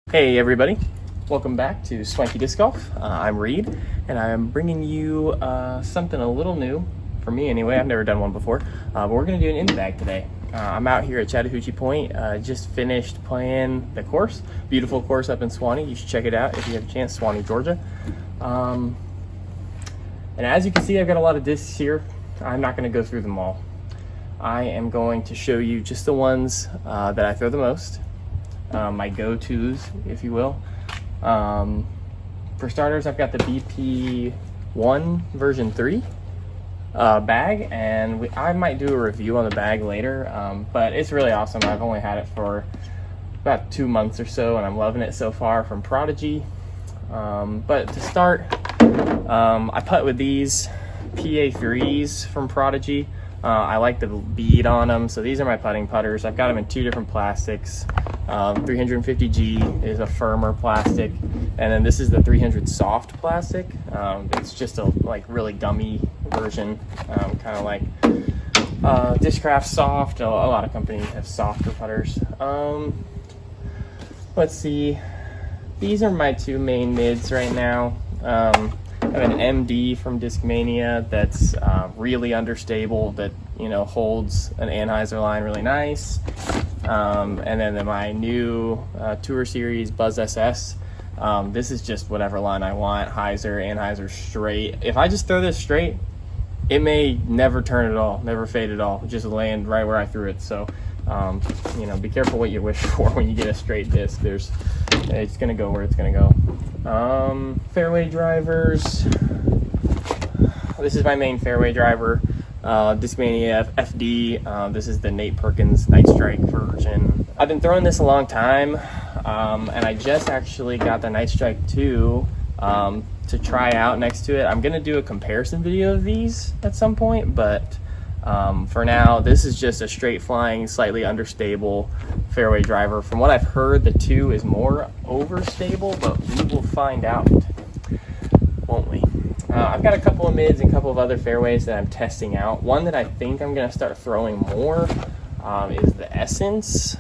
Hey everybody, welcome back to Swanky Disc Golf. I'm Reid, and I'm bringing you something a little new, for me anyway. I've never done one before, but we're going to do an in bag today. I'm out here at Chattahoochee Point, just finished playing the course. Beautiful course up in Swanee. You should check it out if you have a chance, Swanee, Georgia. And as you can see, I've got a lot of discs here. I'm not going to go through them all. I am going to show you just the ones that I throw the most. My go-tos, if you will. For starters, I've got the BP1 version 3 bag, and I might do a review on the bag later, but it's really awesome. I've only had it for about 2 months or so, and I'm loving it so far, from Prodigy. But to start, I putt with these PA3s from Prodigy. I like the bead on them, so these are my putting putters. I've got them in 2 different plastics. 350G is a firmer plastic, and then this is the 300 soft plastic. It's just a really gummy version, kind of like Discraft Soft. A lot of companies have softer putters. Let's see. These are my 2 main mids right now. I have an MD from Discmania that's really understable, that holds an Anheuser line really nice. And then my new Tour Series Buzz SS. This is just whatever line I want. Anheuser straight. If I just throw this straight, it may never turn at all, never fade at all. Just land right where I threw it. So, be careful what you wish for when you get a straight disc. It's gonna go where it's gonna go. Fairway Drivers. This is my main fairway driver. Discmania FD. This is the Nate Perkins Night Strike version. I've been throwing this a long time, and I just actually got the Night Strike 2 to try out next to it. I'm gonna do a comparison video of these at some point, but for now, this is just a straight flying, slightly understable fairway driver. From what I've heard, the 2 is more overstable, but we will find out, won't we? I've got a couple of mids and a couple of other fairways that I'm testing out. One that I think I'm going to start throwing more is the Essence.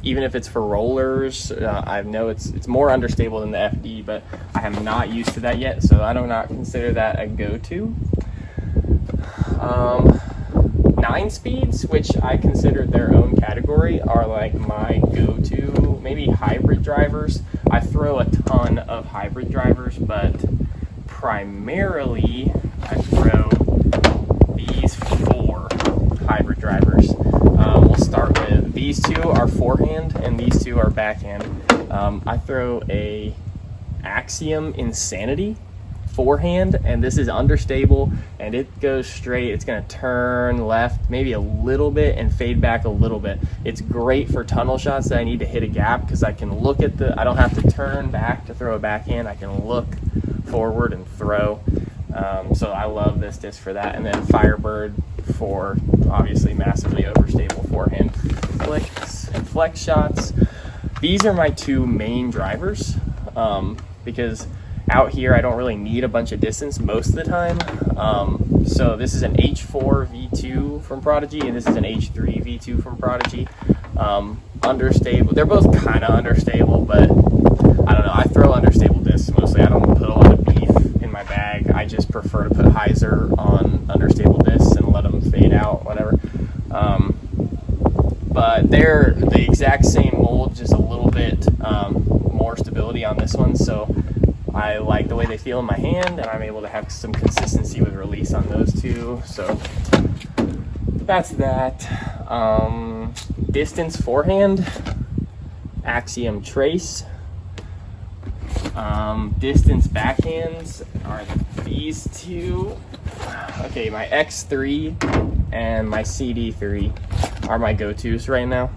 Even if it's for rollers, I know it's more understable than the FD, but I am not used to that yet, so I do not consider that a go-to. 9 speeds, which I consider their own category, are like my go-to. Maybe hybrid drivers. I throw a ton of hybrid drivers, but primarily I throw these 4 hybrid drivers. We'll start with these 2 are forehand and these 2 are backhand. I throw a Axiom Insanity forehand, and this is understable, and it goes straight. It's going to turn left maybe a little bit and fade back a little bit. It's great for tunnel shots that I need to hit a gap, because I can look at I don't have to turn back to throw a backhand. I can look forward and throw. So I love this disc for that. And then Firebird for obviously massively overstable forehand flicks and flex shots. These are my 2 main drivers, because out here I don't really need a bunch of distance most of the time. So this is an H4 V2 from Prodigy, and this is an H3 V2 from Prodigy. Understable. They're both kind of understable, but I don't know. I throw understable discs mostly. I don't put a lot of beef in my bag. I just prefer to put hyzer on understable discs and let them fade out, whatever. But they're the exact same mold, just a little bit more stability on this one. So I like the way they feel in my hand, and I'm able to have some consistency with release on those 2. So that's that. Distance forehand, Axiom Trace. Distance backhands are these 2. Okay, my X3 and my CD3 are my go-tos right now.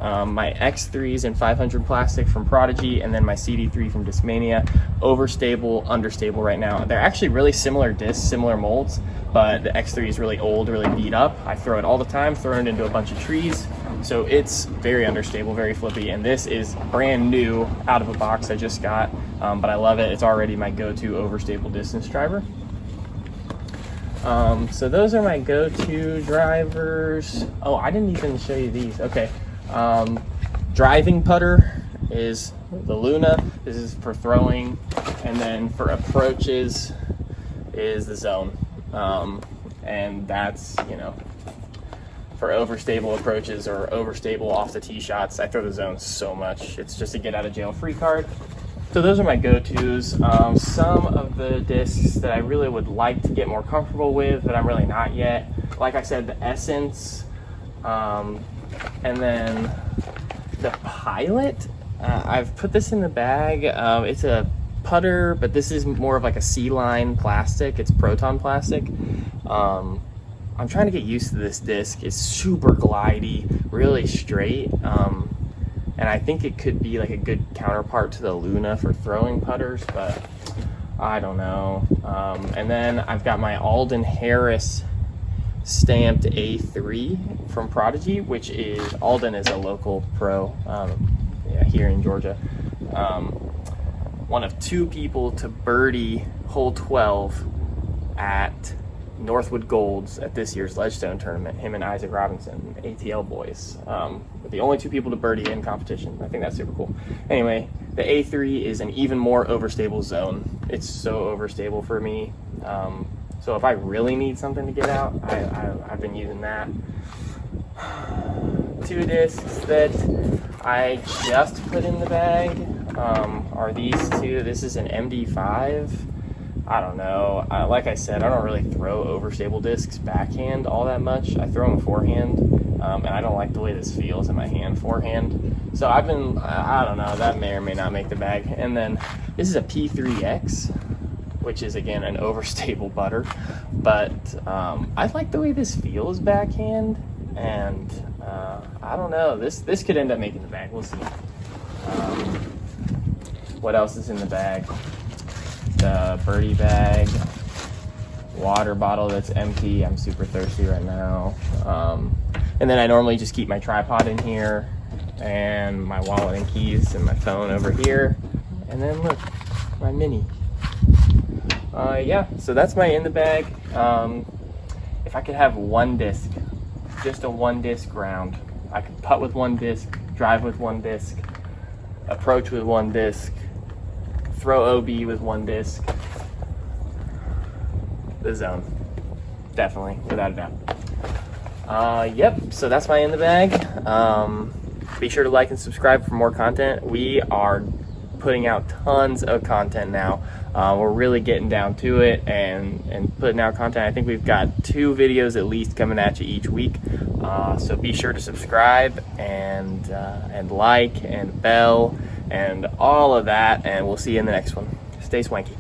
My X3 is in 500 plastic from Prodigy, and then my CD3 from Discmania. Overstable, understable right now. They're actually really similar discs, similar molds, but the X3 is really old, really beat up. I throw it all the time, throw it into a bunch of trees, so it's very understable, very flippy, and this is brand new, out of a box I just got, but I love it. It's already my go-to overstable distance driver. So those are my go-to drivers. Oh, I didn't even show you these. Okay. Driving putter is the Luna. This is for throwing, and then for approaches is the Zone. And that's, you know, for overstable approaches or overstable off the tee shots, I throw the Zone so much. It's just a get out of jail free card. So those are my go-tos. Some of the discs that I really would like to get more comfortable with, but I'm really not yet. Like I said, the Essence, and then the Pilot. I've put this in the bag. It's a putter, but this is more of like a C-line plastic. It's Proton plastic. I'm trying to get used to this disc. It's super glidey, really straight. And I think it could be like a good counterpart to the Luna for throwing putters, but I don't know. And then I've got my Alden Harris stamped A3 from Prodigy, which is, Alden is a local pro here in Georgia. One of 2 people to birdie hole 12 at Northwood Golds at this year's Ledgestone tournament, him and Isaac Robinson, ATL boys. The only 2 people to birdie in competition. I think that's super cool. Anyway, the A3 is an even more overstable Zone. It's so overstable for me. So if I really need something to get out, I've been using that. 2 discs that I just put in the bag are these 2. This is an MD5. I don't know. Like I said, I don't really throw overstable discs backhand all that much. I throw them forehand, and I don't like the way this feels in my hand forehand. So I've been, I don't know, that may or may not make the bag. And then this is a P3X, which is again an overstable putter, but I like the way this feels backhand, and I don't know. This could end up making the bag. We'll see. What else is in the bag? The birdie bag, water bottle that's empty. I'm super thirsty right now. And then I normally just keep my tripod in here, and my wallet and keys and my phone over here. And then look, my mini. Yeah, so that's my in the bag. If I could have 1 disc, just a 1 disc round, I could putt with 1 disc, drive with 1 disc, approach with 1 disc, throw OB with 1 disc. The Zone, definitely, without a doubt. Yep, so that's my in the bag. Be sure to like and subscribe for more content. We are putting out tons of content now. We're really getting down to it and putting out content. I think we've got 2 videos at least coming at you each week. So be sure to subscribe and like and bell and all of that, and we'll see you in the next one. Stay swanky.